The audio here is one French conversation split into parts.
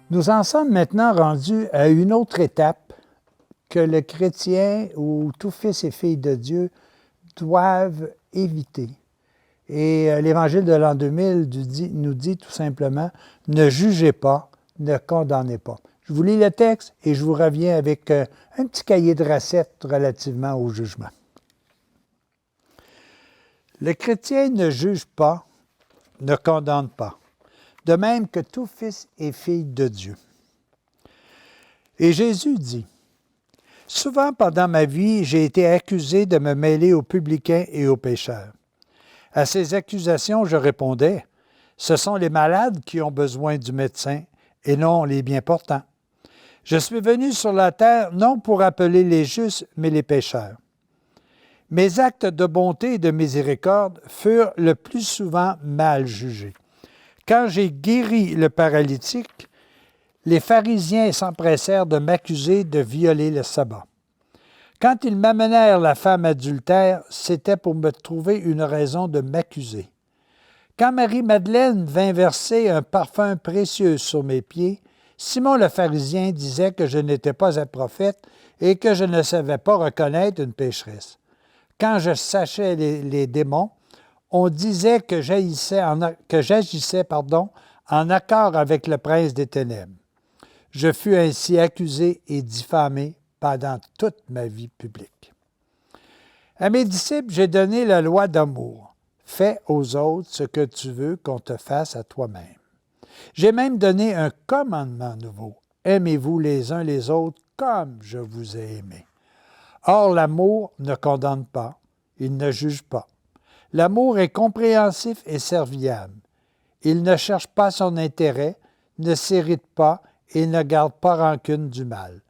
Nous en sommes maintenant rendus à une autre étape que le chrétien ou tout fils et fille de Dieu doivent éviter. Et l'Évangile de l'an 2000 nous dit tout simplement « Ne jugez pas, ne condamnez pas ». Je vous lis le texte et je vous reviens avec un petit cahier de recettes relativement au jugement. Le chrétien ne juge pas, ne condamne pas, de même que tout fils et fille de Dieu. Et Jésus dit, « Souvent pendant ma vie, j'ai été accusé de me mêler aux publicains et aux pécheurs. À ces accusations, je répondais, « Ce sont les malades qui ont besoin du médecin et non les bien portants. Je suis venu sur la terre non pour appeler les justes, mais les pécheurs. » Mes actes de bonté et de miséricorde furent le plus souvent mal jugés. Quand j'ai guéri le paralytique, les pharisiens s'empressèrent de m'accuser de violer le sabbat. Quand ils m'amenèrent la femme adultère, c'était pour me trouver une raison de m'accuser. Quand Marie-Madeleine vint verser un parfum précieux sur mes pieds, Simon le pharisien disait que je n'étais pas un prophète et que je ne savais pas reconnaître une pécheresse. Quand je sachais les démons, on disait que j'agissais en accord avec le prince des ténèbres. Je fus ainsi accusé et diffamé pendant toute ma vie publique. À mes disciples, j'ai donné la loi d'amour. Fais aux autres ce que tu veux qu'on te fasse à toi-même. J'ai même donné un commandement nouveau. Aimez-vous les uns les autres comme je vous ai aimés. Or, l'amour ne condamne pas, il ne juge pas. L'amour est compréhensif et serviable. Il ne cherche pas son intérêt, ne s'irrite pas et ne garde pas rancune du mal.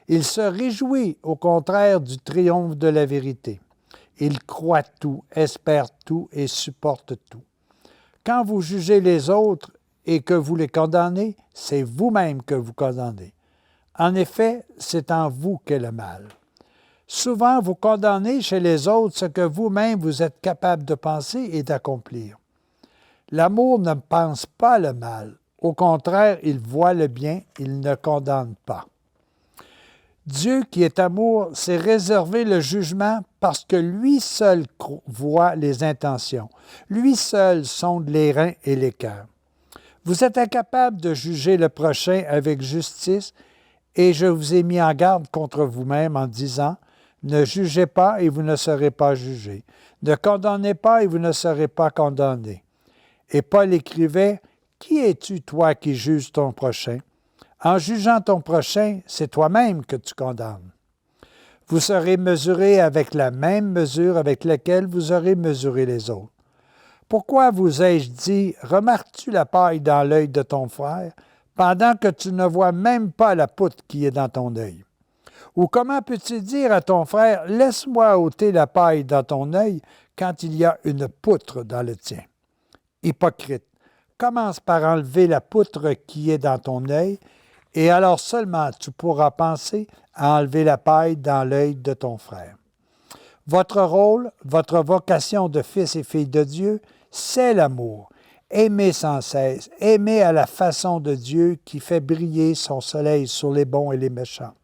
Il se réjouit au contraire du triomphe de la vérité. Il croit tout, espère tout et supporte tout. Quand vous jugez les autres et que vous les condamnez, c'est vous-même que vous condamnez. En effet, c'est en vous qu'est le mal. Souvent, vous condamnez chez les autres ce que vous-même vous êtes capable de penser et d'accomplir. L'amour ne pense pas le mal. Au contraire, il voit le bien, il ne condamne pas. Dieu, qui est amour, s'est réservé le jugement parce que lui seul voit les intentions. Lui seul sonde les reins et les cœurs. Vous êtes incapable de juger le prochain avec justice et je vous ai mis en garde contre vous-même en disant « Ne jugez pas et vous ne serez pas jugés. Ne condamnez pas et vous ne serez pas condamnés. » Et Paul écrivait « Qui es-tu, toi, qui juges ton prochain? En jugeant ton prochain, c'est toi-même que tu condamnes. Vous serez mesurés avec la même mesure avec laquelle vous aurez mesuré les autres. Pourquoi vous ai-je dit, remarques-tu la paille dans l'œil de ton frère, pendant que tu ne vois même pas la poutre qui est dans ton œil? Ou comment peux-tu dire à ton frère, laisse-moi ôter la paille dans ton œil, quand il y a une poutre dans le tien? Hypocrite, commence par enlever la poutre qui est dans ton œil, et alors seulement tu pourras penser à enlever la paille dans l'œil de ton frère. Votre rôle, votre vocation de fils et filles de Dieu, c'est l'amour. Aimez sans cesse, aimez à la façon de Dieu qui fait briller son soleil sur les bons et les méchants.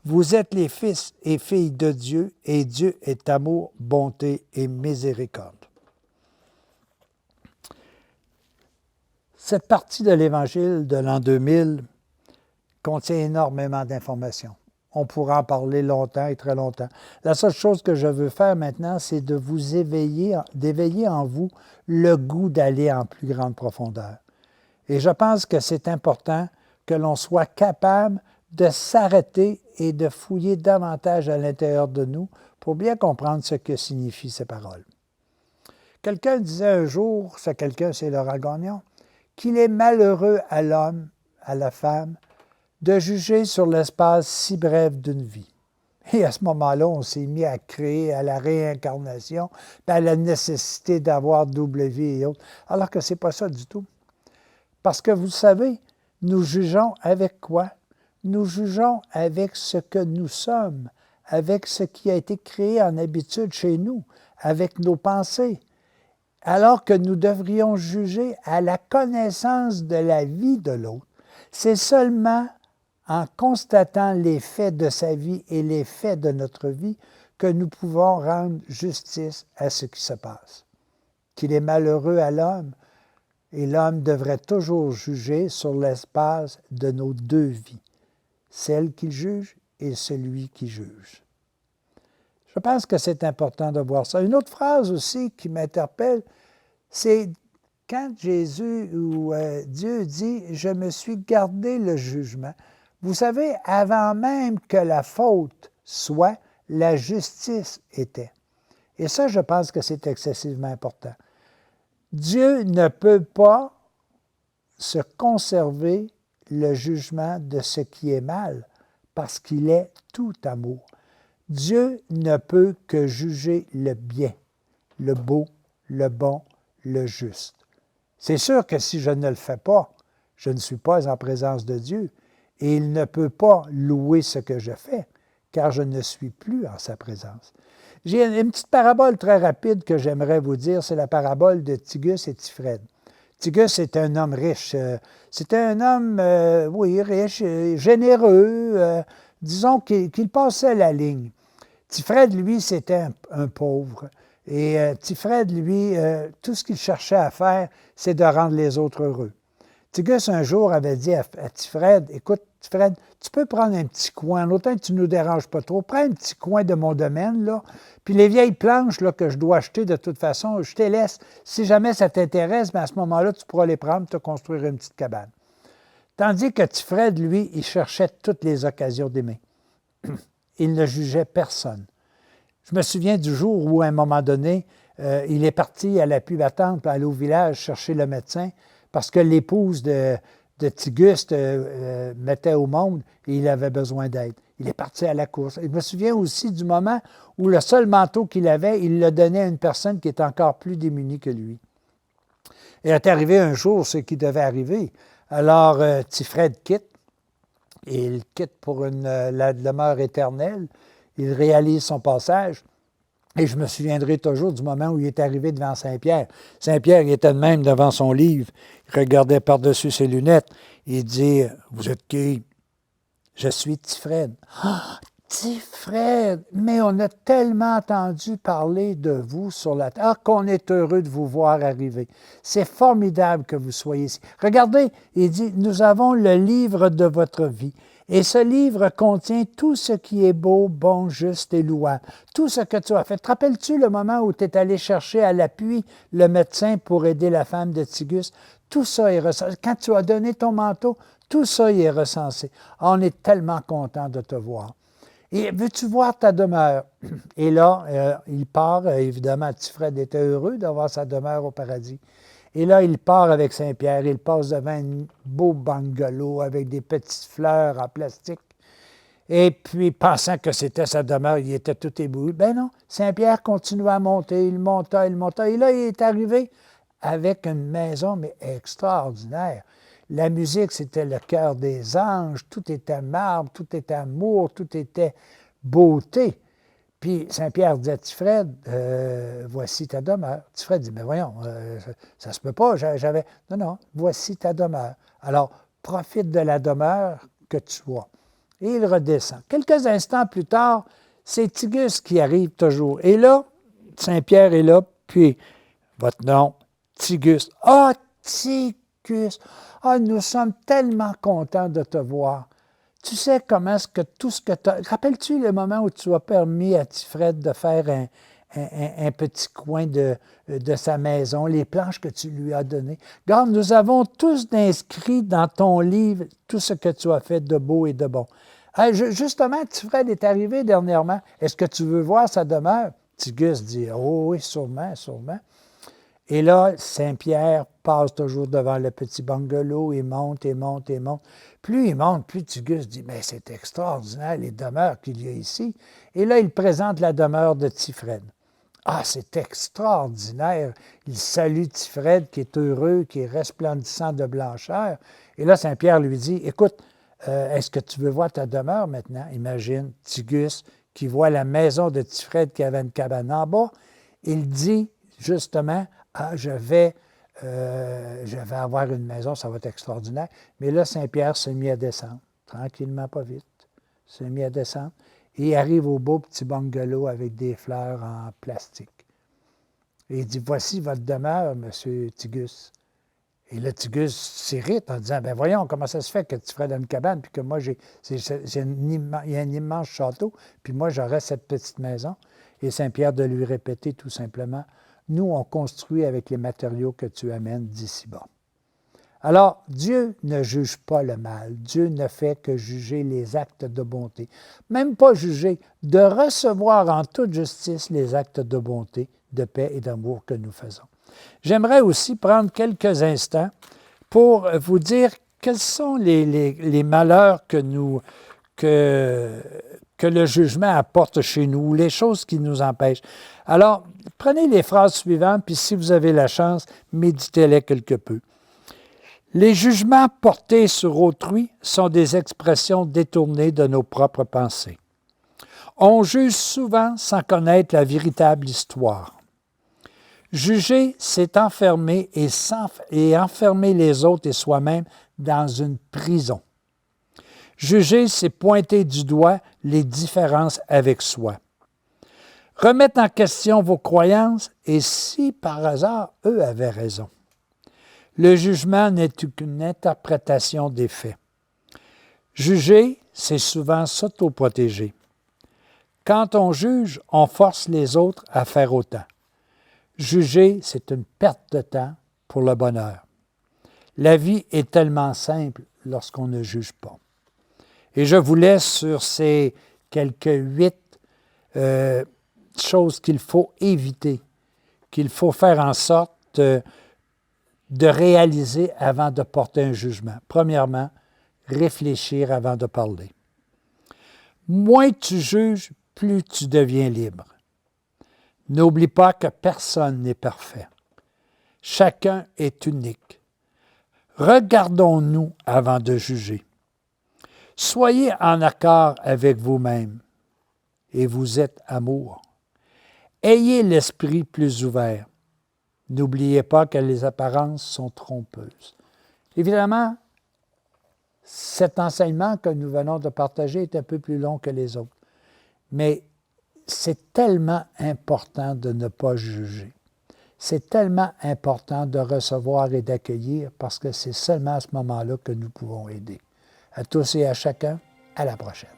Vous êtes les fils et filles de Dieu, et Dieu est amour, bonté et miséricorde. Cette partie de l'Évangile de l'an 2000 contient énormément d'informations. On pourra en parler longtemps et très longtemps. La seule chose que je veux faire maintenant, c'est de vous d'éveiller en vous le goût d'aller en plus grande profondeur. Et je pense que c'est important que l'on soit capable de s'arrêter et de fouiller davantage à l'intérieur de nous pour bien comprendre ce que signifient ces paroles. Quelqu'un disait un jour, ce quelqu'un c'est Laurent Gagnon, qu'il est malheureux à l'homme, à la femme, de juger sur l'espace si bref d'une vie. Et à ce moment-là, on s'est mis à créer à la réincarnation, à la nécessité d'avoir double vie et autres, alors que ce n'est pas ça du tout. Parce que vous savez, nous jugeons avec quoi? Nous jugeons avec ce que nous sommes, avec ce qui a été créé en habitude chez nous, avec nos pensées. Alors que nous devrions juger à la connaissance de la vie de l'autre, C'est seulement en constatant les faits de sa vie et les faits de notre vie que nous pouvons rendre justice à ce qui se passe. Qu'il est malheureux à l'homme, et l'homme devrait toujours juger sur l'espace de nos deux vies, celle qu'il juge et celui qui juge. Je pense que c'est important de voir ça. Une autre phrase aussi qui m'interpelle, c'est quand Jésus ou Dieu dit « Je me suis gardé le jugement ». Vous savez, avant même que la faute soit, la justice était. Et ça, je pense que c'est excessivement important. Dieu ne peut pas se conserver le jugement de ce qui est mal parce qu'il est tout amour. Dieu ne peut que juger le bien, le beau, le bon, le juste. C'est sûr que si je ne le fais pas, je ne suis pas en présence de Dieu et il ne peut pas louer ce que je fais car je ne suis plus en sa présence. J'ai une petite parabole très rapide que j'aimerais vous dire, c'est la parabole de Tigus et Tifred. Tigus est un homme riche. C'était un homme, riche, généreux, disons qu'il passait la ligne. Tifred, lui, c'était un pauvre. Et Tifred, lui, tout ce qu'il cherchait à faire, c'est de rendre les autres heureux. Tigus, un jour, avait dit à Tifred, « Écoute, Tifred, tu peux prendre un petit coin, autant que tu ne nous déranges pas trop, prends un petit coin de mon domaine, là, puis les vieilles planches là, que je dois acheter de toute façon, je te laisse. Si jamais ça t'intéresse, mais à ce moment-là, tu pourras les prendre, te construire une petite cabane. » Tandis que Tifred, lui, il cherchait toutes les occasions d'aimer. Il ne jugeait personne. Je me souviens du jour où, à un moment donné, il est parti à la pub attente pour aller au village chercher le médecin parce que l'épouse de Tigus mettait au monde et il avait besoin d'aide. Il est parti à la course. Et je me souviens aussi du moment où le seul manteau qu'il avait, il le donnait à une personne qui est encore plus démunie que lui. Et est arrivé un jour ce qui devait arriver. Alors, Tifred quitte, et il quitte pour la demeure éternelle. Il réalise son passage. Et je me souviendrai toujours du moment où il est arrivé devant Saint-Pierre. Saint-Pierre, il était de même devant son livre. Il regardait par-dessus ses lunettes. Il dit, « Vous êtes qui? » « Je suis Tifred. »« Ah, Tifred! Mais on a tellement entendu parler de vous sur la terre. Ah, qu'on est heureux de vous voir arriver. C'est formidable que vous soyez ici. Regardez, il dit, « Nous avons le livre de votre vie. » Et ce livre contient tout ce qui est beau, bon, juste et louable. Tout ce que tu as fait. Te rappelles-tu le moment où tu es allé chercher à l'appui le médecin pour aider la femme de Tigus? Tout ça est recensé. Quand tu as donné ton manteau, tout ça y est recensé. On est tellement content de te voir. Et veux-tu voir ta demeure? Et là, il part. Évidemment, Tifred était heureux d'avoir sa demeure au paradis. Et là, il part avec Saint-Pierre, il passe devant un beau bungalow avec des petites fleurs en plastique. Et puis, pensant que c'était sa demeure, il était tout ébloui. Ben non, Saint-Pierre continuait à monter, il monta. Et là, il est arrivé avec une maison, mais extraordinaire. La musique, c'était le chœur des anges, tout était marbre, tout était amour, tout était beauté. Puis Saint-Pierre dit à Tifred, voici ta demeure. Tifred dit, mais voyons, ça se peut pas, j'avais... Non, voici ta demeure. Alors, profite de la demeure que tu as. Et il redescend. Quelques instants plus tard, c'est Tigus qui arrive toujours. Et là, Saint-Pierre est là, puis, votre nom, Tigus. Ah, Tigus! Ah, nous sommes tellement contents de te voir. Tu sais comment est-ce que tout ce que tu as... Rappelles-tu le moment où tu as permis à Tifred de faire un petit coin de sa maison, les planches que tu lui as données? Regarde, nous avons tous inscrit dans ton livre tout ce que tu as fait de beau et de bon. Justement, Tifred est arrivé dernièrement. Est-ce que tu veux voir sa demeure? Tigus dit, oh oui, sûrement. Et là, Saint-Pierre passe toujours devant le petit bungalow, il monte. Plus il monte, plus Tigus dit, mais c'est extraordinaire les demeures qu'il y a ici. Et là, il présente la demeure de Tifred. Ah, c'est extraordinaire. Il salue Tifred qui est heureux, qui est resplendissant de blancheur. Et là, Saint-Pierre lui dit, écoute, est-ce que tu veux voir ta demeure maintenant? Imagine, Tigus qui voit la maison de Tifred qui avait une cabane en bas. Il dit, justement, ah, je vais je vais avoir une maison, ça va être extraordinaire. Mais là, Saint-Pierre s'est mis à descendre, tranquillement, pas vite, s'est mis à descendre, et il arrive au beau petit bungalow avec des fleurs en plastique. Et il dit, voici votre demeure, monsieur Tigus. Et le Tigus s'irrite en disant, ben voyons, comment ça se fait que tu ferais dans une cabane, puis que moi, il y a un immense château, puis moi, j'aurais cette petite maison. Et Saint-Pierre de lui répéter tout simplement, nous, on construit avec les matériaux que tu amènes d'ici-bas. Alors, Dieu ne juge pas le mal. Dieu ne fait que juger les actes de bonté. Même pas juger, de recevoir en toute justice les actes de bonté, de paix et d'amour que nous faisons. J'aimerais aussi prendre quelques instants pour vous dire quels sont les malheurs que le jugement apporte chez nous, les choses qui nous empêchent. Alors, prenez les phrases suivantes, puis si vous avez la chance, méditez-les quelque peu. Les jugements portés sur autrui sont des expressions détournées de nos propres pensées. On juge souvent sans connaître la véritable histoire. Juger, c'est enfermer et enfermer les autres et soi-même dans une prison. Juger, c'est pointer du doigt les différences avec soi. Remettre en question vos croyances et si par hasard, eux avaient raison. Le jugement n'est qu'une interprétation des faits. Juger, c'est souvent s'auto-protéger. Quand on juge, on force les autres à faire autant. Juger, c'est une perte de temps pour le bonheur. La vie est tellement simple lorsqu'on ne juge pas. Et je vous laisse sur ces quelques 8 choses qu'il faut éviter, qu'il faut faire en sorte de réaliser avant de porter un jugement. Premièrement, réfléchir avant de parler. Moins tu juges, plus tu deviens libre. N'oublie pas que personne n'est parfait. Chacun est unique. Regardons-nous avant de juger. Soyez en accord avec vous-même et vous êtes amour. Ayez l'esprit plus ouvert. N'oubliez pas que les apparences sont trompeuses. Évidemment, cet enseignement que nous venons de partager est un peu plus long que les autres. Mais c'est tellement important de ne pas juger. C'est tellement important de recevoir et d'accueillir parce que c'est seulement à ce moment-là que nous pouvons aider. À tous et à chacun, à la prochaine.